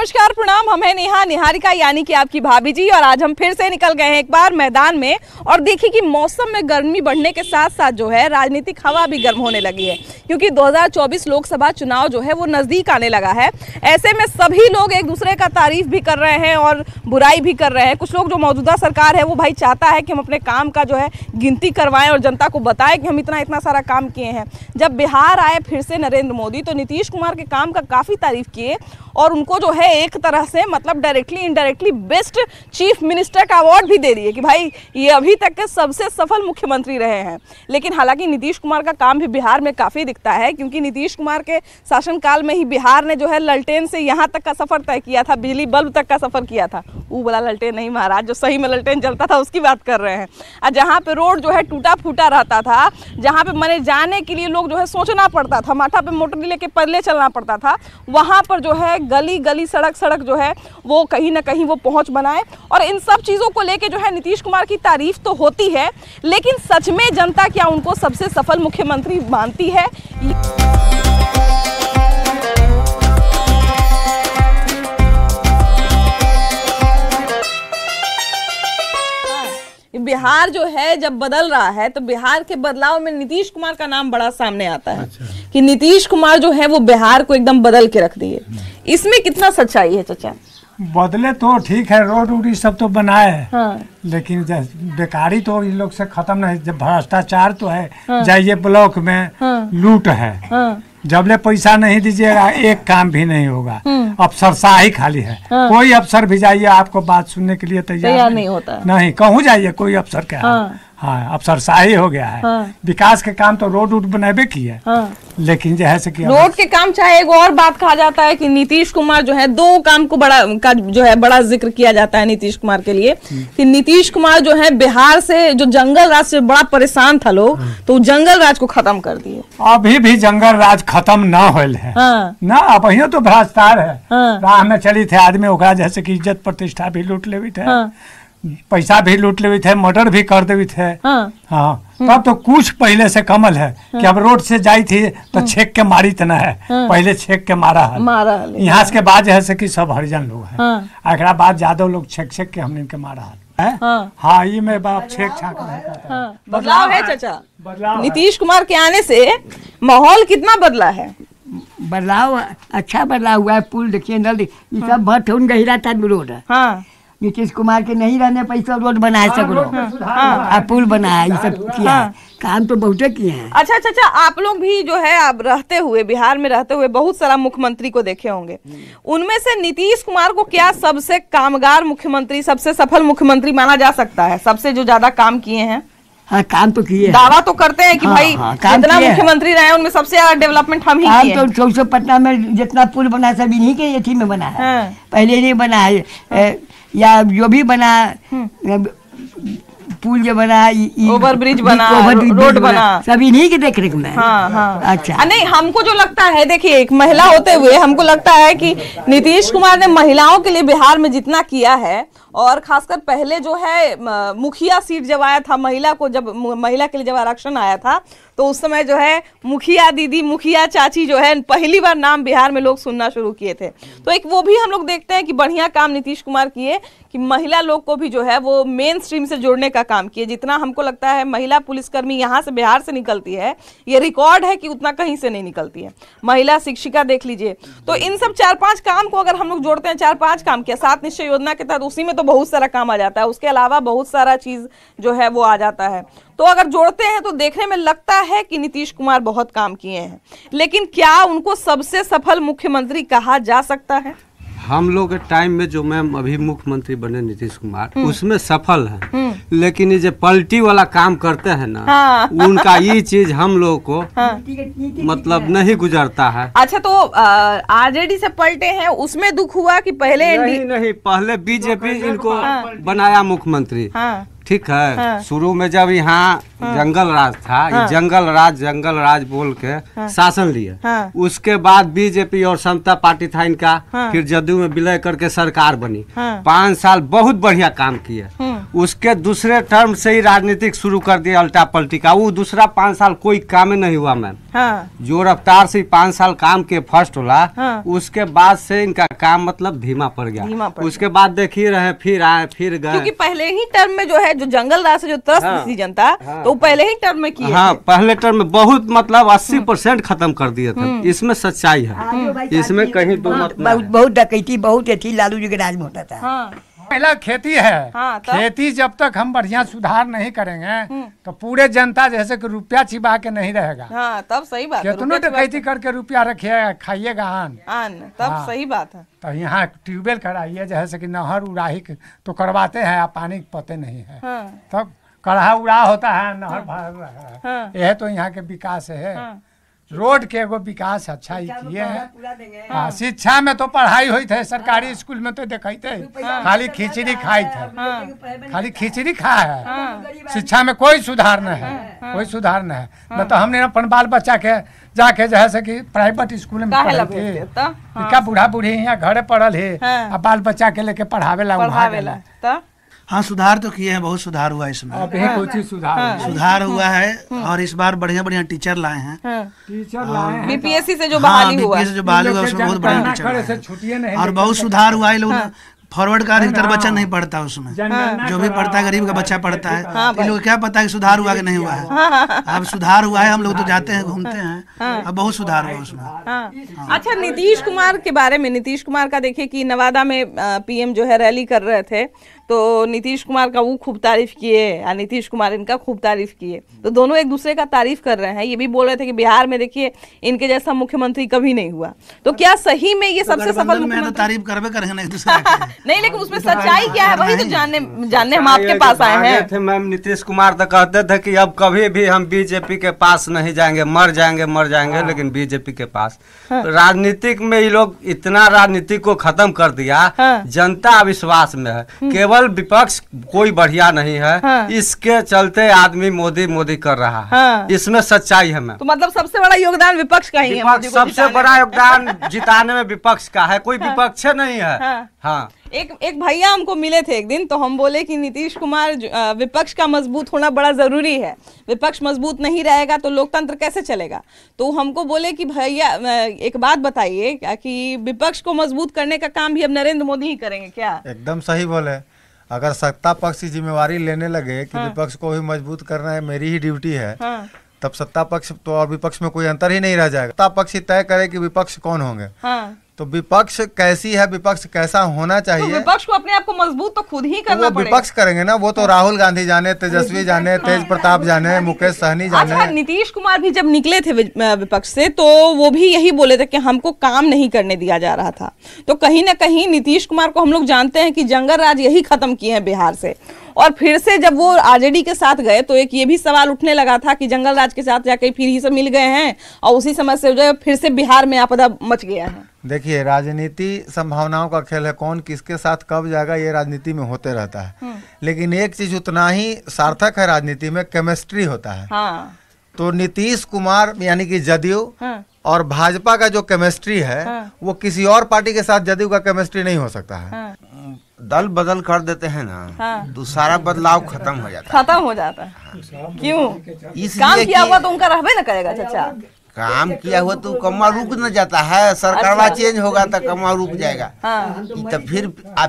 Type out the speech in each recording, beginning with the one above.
नमस्कार प्रणाम, हम हैं नेहा निहारिका यानी कि आपकी भाभी जी। और आज हम फिर से निकल गए हैं एक बार मैदान में। और देखिए कि मौसम में गर्मी बढ़ने के साथ साथ जो है राजनीतिक हवा भी गर्म होने लगी है, क्योंकि 2024 लोकसभा चुनाव जो है वो नज़दीक आने लगा है। ऐसे में सभी लोग एक दूसरे का तारीफ भी कर रहे हैं और बुराई भी कर रहे हैं। कुछ लोग जो मौजूदा सरकार है वो भाई चाहता है कि हम अपने काम का जो है गिनती करवाएं और जनता को बताएं कि हम इतना सारा काम किए हैं। जब बिहार आए फिर से नरेंद्र मोदी तो नीतीश कुमार के काम का काफ़ी तारीफ किए और उनको जो है एक तरह से मतलब directly indirectly best chief minister का अवार्ड भी दे दिए कि भाई ये अभी तक के सबसे सफल मुख्यमंत्री रहे हैं। लेकिन हालांकि नीतीश कुमार का काम भी बिहार में काफ़ी दिखता है, क्योंकि नीतीश कुमार के शासनकाल में ही बिहार ने जो है ललटेन से यहाँ तक का सफ़र तय किया था, बिजली बल्ब तक का सफ़र किया था। वो वाला ललटेन नहीं महाराज, जो सही में ललटेन जलता था उसकी बात कर रहे हैं। और जहाँ पे रोड जो है टूटा फूटा रहता था, जहाँ पे मैंने जाने के लिए लोग जो है सोचना पड़ता था, माथा पे मोटर लेके पल्ले चलना पड़ता था, वहाँ पर जो है गली गली सड़क जो है वो कहीं ना कहीं वो पहुंच बनाए। और इन सब चीज़ों को लेके जो है नीतीश कुमार की तारीफ तो होती है, लेकिन सच में जनता क्या उनको सबसे सफल मुख्यमंत्री मानती है? बिहार जो है जब बदल रहा है तो बिहार के बदलाव में नीतीश कुमार का नाम बड़ा सामने आता है। अच्छा। कि नीतीश कुमार जो है वो बिहार को एकदम बदल के रख दिए। इसमें कितना सच्चाई है चाचा? बदले तो ठीक है, रोड वोड सब तो बनाए है। हाँ। लेकिन बेकारी तो इन लोग से खत्म नहीं। जब भ्रष्टाचार तो है। हाँ। जाइए ब्लॉक में। हाँ। लूट है। हाँ। जबले पैसा नहीं दीजिएगा एक काम भी नहीं होगा। अफसरशाही खाली है। हाँ। कोई अफसर भी जाइए आपको बात सुनने के लिए तैयार नहीं होता। नहीं कहूँ जाइए कोई अफसर क्या। हाँ। हाँ, अफसरशाही हो गया है। हाँ। विकास के काम तो रोड वोड बनाबे की है। हाँ। लेकिन जो है कि रोड के काम चाहे एक और बात कहा जाता है कि नीतीश कुमार जो है दो काम को बड़ा जिक्र किया जाता है नीतीश कुमार के लिए कि नीतीश कुमार जो है बिहार से जो जंगल राज से बड़ा परेशान था लोग, तो जंगल राज को खत्म कर दिए। अभी भी जंगल राज खत्म ना होल है। हाँ। ना अब तो भ्रष्टाचार है। हाँ। राह में चली थे आदमी ओकरा जैसे कि इज्जत प्रतिष्ठा भी लूट लेवी थे। हाँ। पैसा भी लूट लेवी थे, मर्डर भी कर देवी थे। हाँ। हाँ। तब तो कुछ पहले से कमल है। हाँ। कि अब रोड से जाई थी तो छेक के मारी तना है। हाँ। पहले छेक के मारा है। यहाँ के बाद जैसे कि सब हरिजन लोग हैं। हाँ। एकरा बाद यादव लोग छेक के हमने के मारा है। हाँ। हाँ, ये मैं बाप छेक छाक नहीं करता। हाँ। बदलाव है चाचा। बदलाव नीतीश कुमार के आने से माहौल कितना बदला है? बदलाव अच्छा बदलाव हुआ है। पुल देखिए, नल देखिए, ये सब बहुत गहिरा था रोड है। हाँ। नीतीश कुमार के नहीं रहने पैसा रोड बनाए सब लोग। हाँ। पुल बनाया, ये सब किया। हाँ। काम तो बहुत किए हैं। अच्छा चाचा, आप लोग भी जो है आप रहते हुए बिहार में रहते हुए बहुत सारा मुख्यमंत्री को देखे होंगे, उनमें से नीतीश कुमार को क्या सबसे कामगार मुख्यमंत्री, सबसे सफल मुख्यमंत्री माना जा सकता है? सबसे जो ज्यादा काम किए हैं। हाँ, काम तो किए, दावा तो करते हैं कि हाँ, भाई हाँ, जितना मुख्यमंत्री रहे उनमें सबसे ज्यादा डेवलपमेंट हम ही किए हैं। तो 100 पटना में जितना पुल बना सब इन्हीं के एथी में बना है। हाँ। पहले नहीं बना है। या जो भी बना पुल जो बना, ओवर ब्रिज बना, रोड बना, सब इन्हीं के देख रेख में। हाँ, हाँ। अच्छा। नहीं, हमको जो लगता है, देखिए एक महिला होते हुए हमको लगता है कि नीतीश कुमार ने महिलाओं के लिए बिहार में जितना किया है, और खासकर पहले जो है मुखिया सीट जब आया था महिला के लिए जब आरक्षण आया था तो उस समय जो है मुखिया दीदी, मुखिया चाची जो है पहली बार नाम बिहार में लोग सुनना शुरू किए थे। तो एक वो भी हम लोग देखते हैं कि बढ़िया काम नीतीश कुमार किए कि महिला लोग को भी जो है वो मेन स्ट्रीम से जोड़ने का काम किए। जितना हमको लगता है महिला पुलिसकर्मी यहाँ से बिहार से निकलती है, ये रिकॉर्ड है कि उतना कहीं से नहीं निकलती है। महिला शिक्षिका देख लीजिए। तो इन सब 4-5 काम को अगर हम लोग जोड़ते हैं, 4-5 काम किया 7 निश्चय योजना के तहत, उसी में तो बहुत सारा काम आ जाता है। उसके अलावा बहुत सारा चीज जो है वो आ जाता है। तो अगर जोड़ते हैं तो देखने में लगता है कि नीतीश कुमार बहुत काम किए हैं, लेकिन क्या उनको सबसे सफल मुख्यमंत्री कहा जा सकता है? हम लोग के टाइम में जो मैम अभी मुख्यमंत्री बने नीतीश कुमार, उसमें सफल है। लेकिन ये जो पलटी वाला काम करते हैं ना, हाँ। उनका ये चीज हम लोग को हाँ। मतलब नहीं गुजरता है। अच्छा, तो आरजेडी से पलटे हैं, उसमें दुख हुआ कि पहले नहीं, पहले बीजेपी इनको हाँ। बनाया मुख्यमंत्री। हाँ। ठीक है। शुरू में जब यहाँ जंगल राज था, ये जंगल राज बोल के शासन लिया। उसके बाद बीजेपी और समता पार्टी था इनका, फिर जदयू में विलय करके सरकार बनी। 5 साल बहुत बढ़िया काम किया। उसके दूसरे टर्म से ही राजनीतिक शुरू कर दिया उल्टा पलटी का। वो दूसरा 5 साल कोई काम नहीं हुआ मैम। जो रफ्तार से 5 साल काम के फर्स्ट होला, उसके बाद से इनका काम मतलब धीमा पड़ गया। उसके बाद देखिए रहे, फिर आए फिर गए। क्योंकि पहले ही टर्म में जो है, जो जंगल राज से जो त्रस्त थी जनता, तो पहले ही टर्म में किया। हाँ, पहले टर्म में बहुत मतलब 80% खत्म कर दिए थे। इसमें सच्चाई है, इसमें कहीं दो मत नहीं है। बहुत डकैती बहुत थी लालू जी के राज में होता था। पहला खेती है। खेती जब तक हम बढ़िया सुधार नहीं करेंगे तो पूरे जनता जैसे कि रुपया छिपा के नहीं रहेगा। तब सही बात है। कितनों डकैती करके रुपया रखिएगा, खाइएगा आन। तब सही बात है। तो यहाँ ट्यूबवेल कराइए, जैसे कि नहर उड़ाही तो करवाते हैं, आप पानी पते नहीं है। तब कढ़ा उड़ा होता है, नहर भर रहा है। यह तो यहाँ के विकास है। रोड के एगो विकास अच्छा ही किए हैं। शिक्षा में तो पढ़ाई हुई थे, सरकारी स्कूल में तो देखते खाली खिचड़ी खाई थे, खाली खिचड़ी खा है। शिक्षा में कोई सुधार न है, कोई सुधार न है। न तो हमने अपन बाल बच्चा के जाके जैसे कि प्राइवेट स्कूल में पढ़े थे, क्या बूढ़ा बूढ़ी यहाँ घरे पढ़ल है, बाल बच्चा के लेके पढ़ावे ला। हाँ, सुधार तो किए हैं, बहुत सुधार हुआ इसमें। सुधार हुआ है। और इस बार बढ़िया बढ़िया टीचर लाए हैं। बीपीएससी से जो बहाली हुआ, उसमें बहुत बढ़िया टीचर और बहुत सुधार हुआ है। लोग फॉरवर्ड का अधिकतर बच्चा नहीं पढ़ता उसमें, जो भी पढ़ता है गरीब का बच्चा पढ़ता है। इन लोग क्या पता है कि सुधार हुआ कि नहीं हुआ है। अब सुधार हुआ है, हम लोग तो जाते हैं घूमते हैं, अब बहुत सुधार हुआ उसमें। अच्छा, नीतीश कुमार के बारे में, नीतीश कुमार का देखिए कि नवादा में पीएम जो है रैली कर रहे थे, तो नीतीश कुमार का वो खूब तारीफ किए और नीतीश कुमार इनका खूब तारीफ किए। तो दोनों एक दूसरे का तारीफ कर रहे हैं। ये भी बोल रहे थे कि बिहार में देखिए इनके जैसा मुख्यमंत्री कभी नहीं हुआ। तो क्या सही में ये सबसे सफल मुख्यमंत्री? तारीफ करवे करेंगे एक दूसरे की। नहीं, लेकिन उसमें सच्चाई क्या है वही तो जानने हम आपके पास आए हैं। मैम नीतीश कुमार तो कहते थे कि अब कभी भी हम बीजेपी के पास नहीं जाएंगे, मर जाएंगे, लेकिन बीजेपी के पास। राजनीतिक में ये लोग इतना राजनीति को खत्म कर दिया, जनता अविश्वास में है। केवल विपक्ष कोई बढ़िया नहीं है, इसके चलते आदमी मोदी कर रहा है। इसमें सच्चाई है मैम। तो मतलब सबसे बड़ा योगदान विपक्ष का ही है। सबसे बड़ा योगदान जिताने में विपक्ष का है, कोई विपक्ष नहीं है। हाँ, एक भैया हमको मिले थे एक दिन, तो हम बोले कि नीतीश कुमार विपक्ष का मजबूत होना बड़ा जरूरी है, विपक्ष मजबूत नहीं रहेगा तो लोकतंत्र कैसे चलेगा। तो हमको बोले कि भैया एक बात बताइए कि विपक्ष को मजबूत करने का काम भी अब नरेंद्र मोदी ही करेंगे क्या? एकदम सही बोले। अगर सत्ता पक्ष की जिम्मेवारी लेने लगे कि विपक्ष को भी मजबूत करना है, मेरी ही ड्यूटी है, तब सत्ता पक्ष तो और विपक्ष में कोई अंतर ही नहीं रह जाएगा। सत्ता पक्ष ही तय करे कि विपक्ष कौन होंगे। तो विपक्ष कैसी है, विपक्ष कैसा होना चाहिए। तो विपक्ष को अपने आप को मजबूत तो खुद ही करना पड़ेगा। विपक्ष करेंगे ना, वो तो राहुल गांधी जाने, तेजस्वी जाने, तेज प्रताप जाने, मुकेश सहनी जाने। अच्छा, नीतीश कुमार भी जब निकले थे विपक्ष से तो वो भी यही बोले थे कि हमको काम नहीं करने दिया जा रहा था। तो कहीं ना कहीं नीतीश कुमार को हम लोग जानते हैं कि जंगल राज यही खत्म किए हैं बिहार से, और फिर से जब वो आरजेडी के साथ गए तो एक ये भी सवाल उठने लगा था कि जंगल राज के साथ जाकर फिर ही सब मिल गए हैं और उसी समय से जो फिर से बिहार में आपदा मच गया है। देखिए, राजनीति संभावनाओं का खेल है, कौन किसके साथ कब जाएगा ये राजनीति में होते रहता है। लेकिन एक चीज उतना ही सार्थक है राजनीति में, केमिस्ट्री होता है। तो नीतीश कुमार यानी कि जदयू और भाजपा का जो केमिस्ट्री है वो किसी और पार्टी के साथ जदयू का केमिस्ट्री नहीं हो सकता है। दल बदल कर देते हैं ना, तो सारा बदलाव खत्म हो जाता है। क्यों? काम किया हुआ तो उनका रहबे न करेगा चाचा। काम किया हुआ तो कमा रुक न जाता है। सरकार चेंज होगा तो कमा रुक जाएगा। तो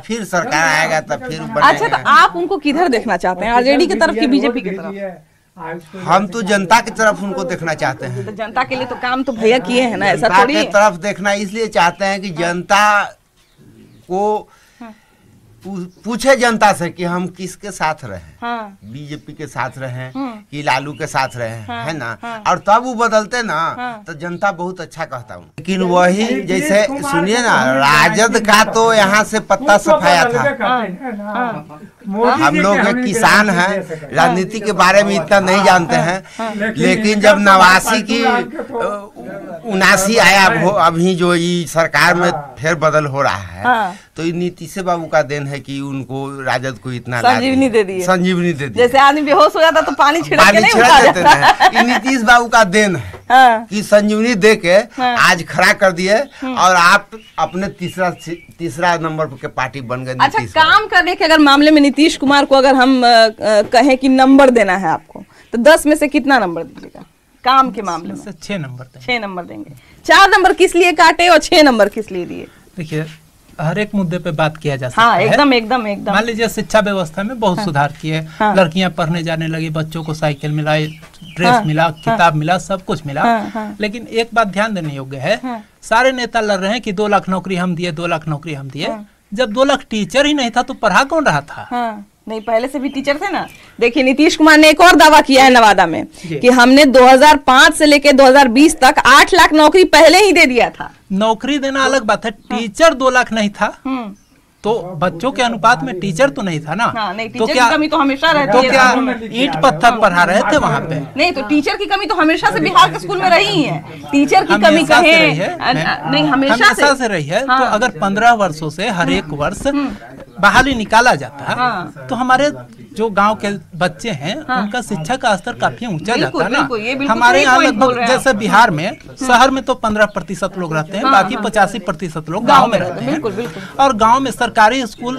फिर सरकार आएगा तो फिर बनेगा। अच्छा, तो आप उनको किधर देखना चाहते हैं, आरजेडी की तरफ की बीजेपी की तरफ? हम तो जनता की तरफ उनको देखना चाहते हैं। तो जनता के लिए तो काम तो भैया किए हैं ना, ऐसा थोड़ी है। तरफ देखना इसलिए चाहते हैं कि जनता को पूछे जनता से कि हम किसके साथ रहे, बीजेपी के साथ रहे कि लालू के साथ रहे, है ना। और तब वो बदलते ना तो जनता बहुत अच्छा कहता हूँ। लेकिन वही जैसे सुनिए ना, राजद का तो यहाँ से पत्ता सफाया था। हम लोग एक किसान हैं, राजनीति के बारे में इतना नहीं जानते हैं, लेकिन जब 89 की 79 आया अभी जो ये सरकार में फेर बदल हो रहा है। हाँ। तो ये नीतीश बाबू का देन है कि उनको राजद को इतना संजीवनी दे दी, संजीवनी दे दी। जैसे आदमी बेहोश हो जाता तो पानी छिड़क देते हैं। ये नीतीश बाबू का देन है। हाँ। कि संजीवनी दे के आज खड़ा कर दिए और आप अपने तीसरा नंबर के पार्टी बन गए। अच्छा, काम करने के अगर मामले में नीतीश कुमार को अगर हम कहें कि नंबर देना है आपको, तो 10 में से कितना नंबर दीजिएगा? काम के मामले में 6 नंबर देंगे। 6 नंबर देंगे। 4 नंबर किस लिए काटे और 6 नंबर किस लिए दिए? देखिए, हर एक मुद्दे पे बात किया जा सकता है। हाँ, एकदम। मान लीजिए शिक्षा व्यवस्था में बहुत सुधार किए। हाँ। लड़कियां पढ़ने जाने लगी, बच्चों को साइकिल मिला, ड्रेस मिला, किताब मिला, सब कुछ मिला। लेकिन एक बात ध्यान देने योग्य है, सारे नेता लड़ रहे हैं कि 2 लाख नौकरी हम दिए, 2 लाख नौकरी हम दिए। जब 2 लाख टीचर ही नहीं था तो पढ़ा कौन रहा था? नहीं, पहले से भी टीचर थे ना। देखिए, नीतीश कुमार ने एक और दावा किया है नवादा में कि हमने 2005 से लेकर 2020 तक 8 लाख नौकरी पहले ही दे दिया था। नौकरी देना अलग बात है, टीचर 2 लाख नहीं था तो बच्चों के अनुपात में टीचर तो नहीं था ना। नहीं, तो क्या कमी तो हमेशा रहती है। तो क्या ईंट पत्थर पढ़ा रहे थे वहाँ पे? नहीं, तो टीचर की कमी तो हमेशा से बिहार के स्कूल में रही है। टीचर की कमी कहें नहीं, हमेशा से रही है। तो अगर 15 वर्षों से हर एक वर्ष बहाली निकाला जाता है तो हमारे जो गांव के बच्चे हैं उनका शिक्षा का स्तर काफी ऊंचा जाता है ना। हमारे यहाँ लगभग जैसे बिहार में शहर में तो 15% लोग रहते हैं, बाकी 85% लोग गांव में रहते हैं। और गांव में सरकारी स्कूल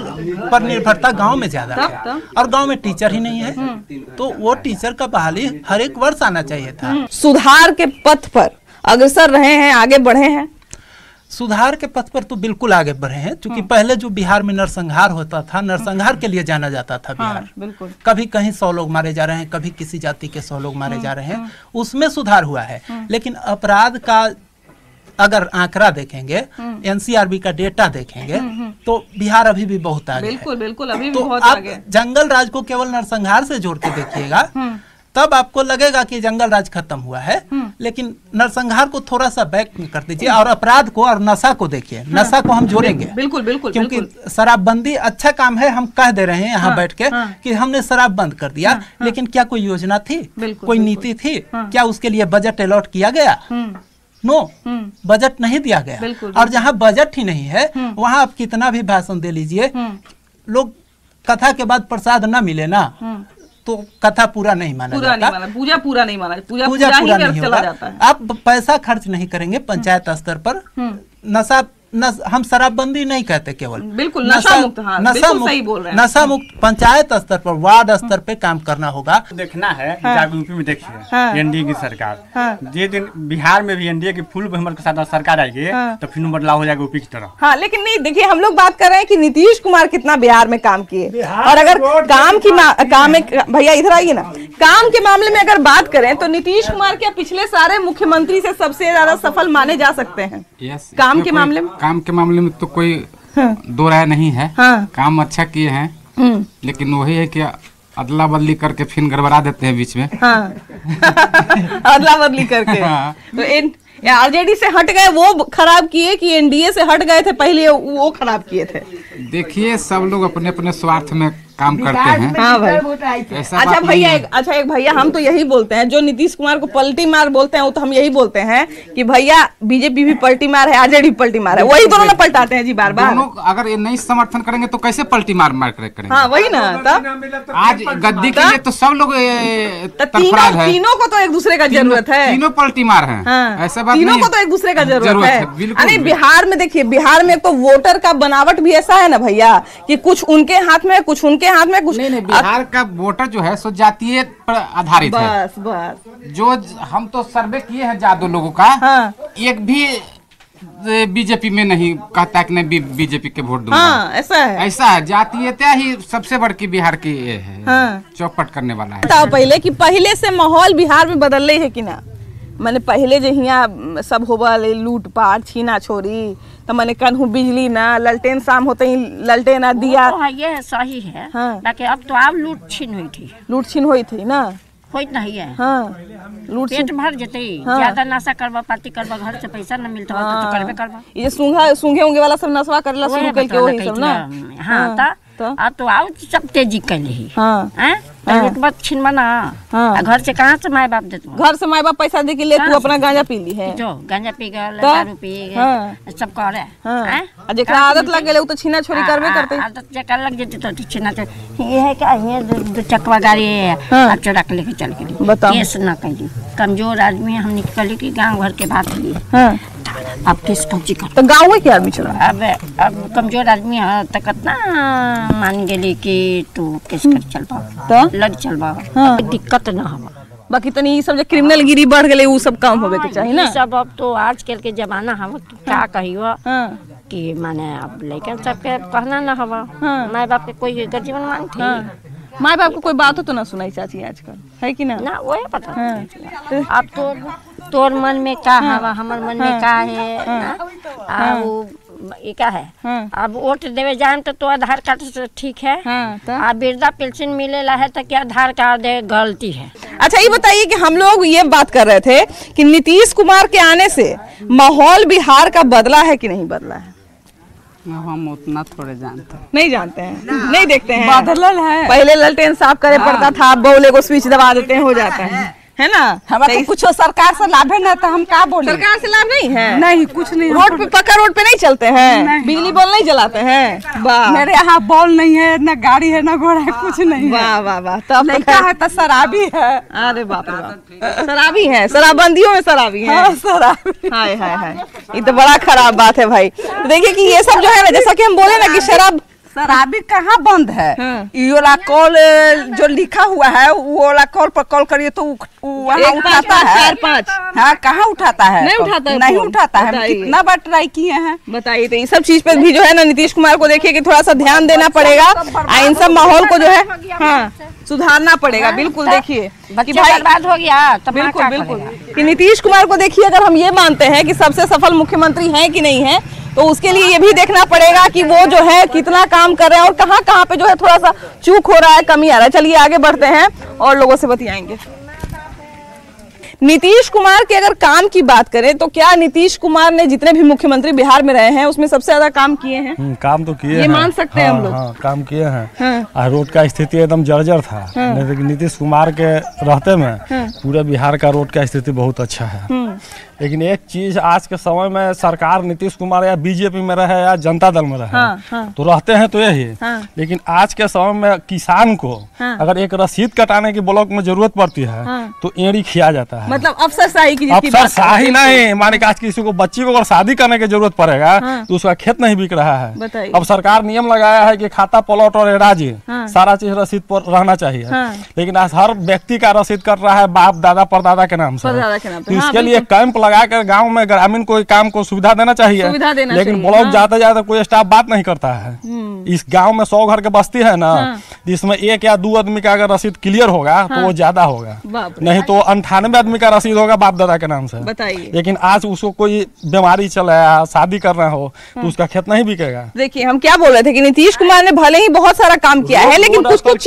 पर निर्भरता गांव में ज्यादा है और गांव में टीचर ही नहीं है। तो वो टीचर का बहाली हर एक वर्ष आना चाहिए था। सुधार के पथ पर अग्रसर रहे हैं, आगे बढ़े हैं। सुधार के पथ पर तो बिल्कुल आगे बढ़े हैं, क्योंकि पहले जो बिहार में नरसंहार होता था, नरसंहार के लिए जाना जाता था बिहार। बिल्कुल। कभी कहीं 100 लोग मारे जा रहे हैं, कभी किसी जाति के 100 लोग मारे जा रहे हैं, उसमें सुधार हुआ है। लेकिन अपराध का अगर आंकड़ा देखेंगे, एनसीआरबी का डेटा देखेंगे, तो बिहार अभी भी बहुत आगे है। बिल्कुल, अभी भी तो बहुत आप आगे। जंगल राज को केवल नरसंहार से जोड़ के देखिएगा, तब आपको लगेगा कि जंगल राज खत्म हुआ है। लेकिन नरसंहार को थोड़ा सा बैक कर दीजिए और अपराध को और नशा को देखिए। नशा को हम जोड़ेंगे, बिल्कुल, क्योंकि शराबबंदी अच्छा काम है। हम कह दे रहे हैं यहाँ बैठ के कि हमने शराब बंद कर दिया, लेकिन क्या कोई योजना थी, कोई नीति थी? क्या उसके लिए बजट अलॉट किया गया? नो, बजट नहीं दिया गया। और जहाँ बजट ही नहीं है वहाँ आप कितना भी भाषण दे लीजिए, लोग कथा के बाद प्रसाद न मिले ना तो कथा पूरा नहीं माना जाता। पूजा पूरा नहीं माना, पूजा पूरा नहीं होगा। आप पैसा खर्च नहीं करेंगे पंचायत स्तर पर। हम शराबबंदी नहीं कहते, केवल बिल्कुल नशा मुक्त। हाँ, बिल्कुल सही बोल रहे हैं। नशा मुक्त पंचायत स्तर पर, वार्ड स्तर पे काम करना होगा। देखना है। यूपी में देखिए एनडीए की सरकार, जिस दिन बिहार में भी एनडीए की फुल बहुमत के साथ सरकार आएगी तो फिर बदलाव हो जाएगा यूपी की तरफ। हाँ, लेकिन नहीं, देखिए हम लोग बात कर रहे हैं कि नीतीश कुमार कितना बिहार में काम किए, और अगर भैया इधर आइए ना, काम के मामले में अगर बात करें तो नीतीश कुमार क्या पिछले सारे मुख्यमंत्री से सबसे ज्यादा सफल माने जा सकते हैं काम के मामले में? काम के मामले में तो कोई दो राय नहीं है। काम अच्छा किए हैं, लेकिन वही है कि अदला बदली करके फिर गड़बड़ा देते हैं बीच में। अदला बदली करके। तो आरजेडी से हट गए वो खराब किए कि एनडीए से हट गए थे पहले वो खराब किए थे? देखिए, सब लोग अपने अपने स्वार्थ में काम करते हैं। हाँ भाई। अच्छा भैया, एक भैया हम तो यही बोलते हैं, जो नीतीश कुमार को पलटी मार बोलते हैं वो तो हम यही बोलते हैं कि भैया बीजेपी भी पलटी मार है, आरजेडी भी पलटी मार है, वही दोनों पलटाते हैं जी बार बार। अगर ये नहीं समर्थन करेंगे तो कैसे पलटी मार करेंगे? हाँ, वही ना। तब आज गद्दी के लिए तो सब लोग तीनों को तो एक दूसरे का जरूरत है। तीनों पलटी मार है, ऐसा बात तीनों को तो एक दूसरे का जरूरत है। अरे बिहार में देखिए, बिहार में तो वोटर का बनावट भी ऐसा है ना भैया कि कुछ उनके हाथ में, कुछ उनके हाथ में, कुछ नहीं। बिहार का वोटर जो है सो जातीय पर आधारित है। बस जो हम तो सर्वे किए हैं ज्यादा लोगों का। एक भी बीजेपी में नहीं कहता कि नहीं बीजेपी के वोट दूंगा। ऐसा है। जातीयता ही सबसे बड़ी बिहार की है, चौपट करने वाला है। बताओ पहले कि पहले से माहौल बिहार में बदल रही है कि ना? मैंने पहले जो यहाँ सब होबा लूट पाट छीना छोरी, तो मैंने कहूँ बिजली ना, ललटेन शाम होते ही ललटेन ना दिया। हाँ, ये सही है। लेकिन अब तो आप लूट छीन हुई थी ना, होइत नहीं है। लूट पेट भर जते, ज्यादा नशा करवा पार्टी करवा, घर से पैसा न मिलता तो करबे करवा। ये सूंघे उंगे वाला सब नशा करला शुरू करके वही सब ना। हाँ, अब तो आओ सब तेजी कर ली। रुतबा छिनवा ना। घर से कहाँ से माए बाप दे तू? घर से माए बाप पैसा दे के ले तू अपना गांजा पी ली है। जो गांजा पी गए, दारू पी गए, सब करे। जेकरा आदत लग गए तो छीना छोरी करबे करते। आदत जेकरा लग जेती तो छीना छोरी। ये है क्या ये दो चकवा गाड़ी है, अब चोरा के लेके चल के बताओ। केस ना कही, कमजोर आदमी हम निकली की गाँव घर के बात लिए। अब किस कौची कर तो गाँव के आदमी चला। अब कमजोर आदमी है तो कितना मान गेली कि तू किस कर चल पाओ तो लड़ चल पाओ, दिक्कत ना हो। बाकी तनी सब जो क्रिमिनल गिरी बढ़ गए वो सब काम होवे के चाहिए ना। सब अब तो आजकल के जमाना हम क्या कहियो कि माने अब लड़कन सबके कहना ना हवा। माँ बाप के कोई गर्जीवन मांगते, माँ बाप को कोई बात हो तो ना सुनाई चाची आजकल, है कि ना? ना वो पता अब तो तोर मन में क्या हवा, हमार मन में क्या है। ये क्या है अब वोट देवे जाए तो आधार कार्ड से ठीक है। अब वृद्धा पेंशन मिलेला है तो क्या आधार कार्ड गलती है? अच्छा ये बताइए कि हम लोग ये बात कर रहे थे कि नीतीश कुमार के आने से माहौल बिहार का बदला है कि नहीं बदला है? हम उतना थोड़े जानते हैं। नहीं जानते हैं, नहीं देखते हैं। बदलल है। पहले ललटेन साफ करे पड़ता था, बौले को स्विच दबा देते हैं, हो जाता है ना? हमारे कुछ सरकार से लाभ है ना तो हम क्या बोले? सरकार से लाभ नहीं है? नहीं कुछ नहीं। रोड पे पक्का रोड पे नहीं चलते हैं, बिजली बॉल नहीं जलाते हैं। वाह, मेरे यहाँ बॉल नहीं है, ना गाड़ी है, ना घोड़ा है, कुछ नहीं। वाह वाह वाह, तब लड़का है तो शराबी है। अरे बाप रे बाप, शराबी है, शराबबंदियों में शराबी है। शराबी। हाय हाय हाय, ये तो बड़ा खराब बात है भाई। तो देखिए कि ये सब जो है ना, जैसा कि हम बोले ना कि शराबी कहाँ बंद है। ये वाला कॉल जो लिखा हुआ है वो वाला कॉल पर कॉल करिए तो वहाँ उठाता है 4-5। हाँ कहाँ उठाता है? नहीं उठाता है, नहीं उठाता है। कितना बार ट्राई किए हैं। बताइए, तो ये सब चीज पे भी जो है ना नीतीश कुमार को देखिए कि थोड़ा सा ध्यान देना पड़ेगा, इन सब माहौल को जो है सुधारना पड़ेगा। बिल्कुल देखिए कि भाई बर्बाद हो गया तो बिल्कुल बिल्कुल कि नीतीश कुमार को देखिए, अगर हम ये मानते हैं कि सबसे सफल मुख्यमंत्री हैं कि नहीं है, तो उसके लिए ये भी देखना पड़ेगा कि वो जो है कितना काम कर रहे हैं और कहाँ कहाँ पे जो है थोड़ा सा चूक हो रहा है, कमी आ रहा है। चलिए आगे बढ़ते हैं और लोगों से बतियाएंगे। नीतीश कुमार के अगर काम की बात करें तो क्या नीतीश कुमार ने जितने भी मुख्यमंत्री बिहार में रहे हैं उसमें सबसे ज्यादा काम किए हैं? काम तो किए ये मान सकते हैं हम लोग। हाँ, काम किए हैं। रोड का स्थिति एकदम जर्जर था, लेकिन नीतीश कुमार के रहते में पूरे बिहार का रोड का स्थिति बहुत अच्छा है। लेकिन एक चीज आज के समय में सरकार नीतीश कुमार या बीजेपी में रहे या जनता दल में रहे तो रहते हैं तो यही। लेकिन आज के समय में किसान को अगर एक रसीद कटाने की ब्लॉक में जरूरत पड़ती है तो एड़ी खिया जाता है। मतलब अफसरशाही की अफसरशाही नहीं, माने आज किसी को बच्ची को अगर शादी करने की जरूरत पड़ेगा तो उसका खेत नहीं बिक रहा है। अब सरकार नियम लगाया है कि खाता प्लॉट और एराजी सारा चीज रसीद पर रहना चाहिए। लेकिन आज हर व्यक्ति का रसीद कर रहा है बाप दादा परदादा के नाम से। इसके लिए कैंप लगा कर गाँव में ग्रामीण कोई काम को सुविधा देना चाहिए, लेकिन ब्लॉक जाते जाते कोई स्टाफ बात नहीं करता है। इस गांव में 100 घर के बस्ती है ना, जिसमें 1 या 2 आदमी का अगर रसीद क्लियर होगा तो वो ज्यादा होगा, नहीं तो 98 आदमी का रसीद होगा बाप दादा के नाम से। लेकिन आज उसको कोई बीमारी चल रहा है, शादी करना हो तो उसका खेत नहीं बिकेगा। देखिए हम क्या बोल रहे थे कि नीतीश कुमार ने भले ही बहुत सारा काम किया है, लेकिन कुछ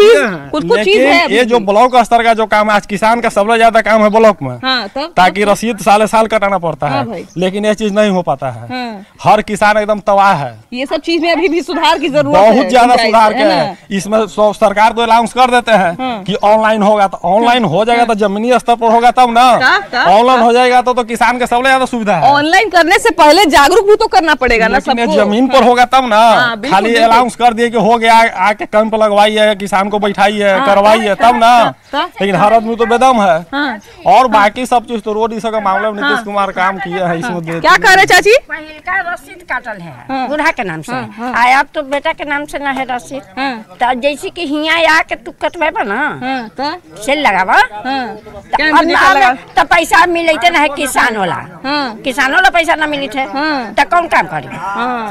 चीज है। ये जो ब्लॉक स्तर का जो काम है, आज किसान का सबसे ज्यादा काम है ब्लॉक में, ताकि रसीद साल साल कटाना पड़ता है, लेकिन ये चीज नहीं हो पाता है। हर किसान एकदम तबाह है। ये सब चीज में अभी भी सुधार की जरूरत है, बहुत ज्यादा सुधार के है। इसमें सरकार तो अनाउंस कर देते हैं कि ऑनलाइन होगा, तो ऑनलाइन हो जाएगा तो जमीनी स्तर पर होगा तब ना। ऑनलाइन हो जाएगा तो किसान के सबसे ज्यादा सुविधा है। ऑनलाइन करने से पहले जागरूक भी तो करना पड़ेगा ना सबको। जमीन पर होगा तब ना। खाली अनाउंस कर दिए कि हो गया, आके कैंप लगवाइए, किसान को बैठाइए, करवाइए तब ना। लेकिन हर आदमी तो बेदम है। और बाकी सब चीज तो रोड इसका मामले में नीतीश कुमार काम किया है। इसमें क्या कह रहे चाची? का रसीद काटल है बूढ़ा के नाम से, आया तो बेटा के नाम से ना है रसीद। तो जैसे कि हिया आके तू कटवेबा ना सेल लगावा तो पैसा मिलते ना है किसान वाला पैसा ना मिली थे तो कौन काम करी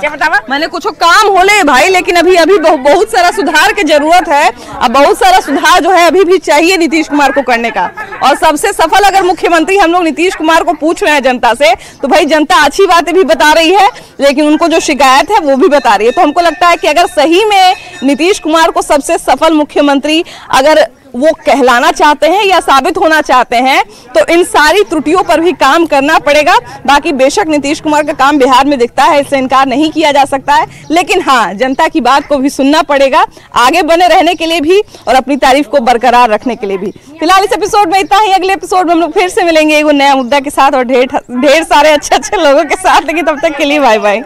से बतावा। मैंने कुछ काम होले भाई, लेकिन अभी बहुत सारा सुधार की जरूरत है। अब बहुत सारा सुधार जो है अभी भी चाहिए नीतीश कुमार को करने का। और सबसे सफल अगर मुख्यमंत्री हम लोग नीतीश कुमार को पूछ रहे हैं जनता से, तो भाई जनता अच्छी बातें भी बता रही है, लेकिन उनको जो शिकायत है वो भी बता रही है। तो हमको लगता है कि अगर सही में नीतीश कुमार को सबसे सफल मुख्यमंत्री अगर वो कहलाना चाहते हैं या साबित होना चाहते हैं, तो इन सारी त्रुटियों पर भी काम करना पड़ेगा। बाकी बेशक नीतीश कुमार का काम बिहार में दिखता है, इससे इनकार नहीं किया जा सकता है, लेकिन हाँ, जनता की बात को भी सुनना पड़ेगा, आगे बने रहने के लिए भी और अपनी तारीफ को बरकरार रखने के लिए भी। फिलहाल इस एपिसोड में इतना ही। अगले एपिसोड में हम लोग फिर से मिलेंगे एक नया मुद्दा के साथ और ढेर सारे अच्छे लोगों के साथ। लेकिन तब तक के लिए बाय बाय।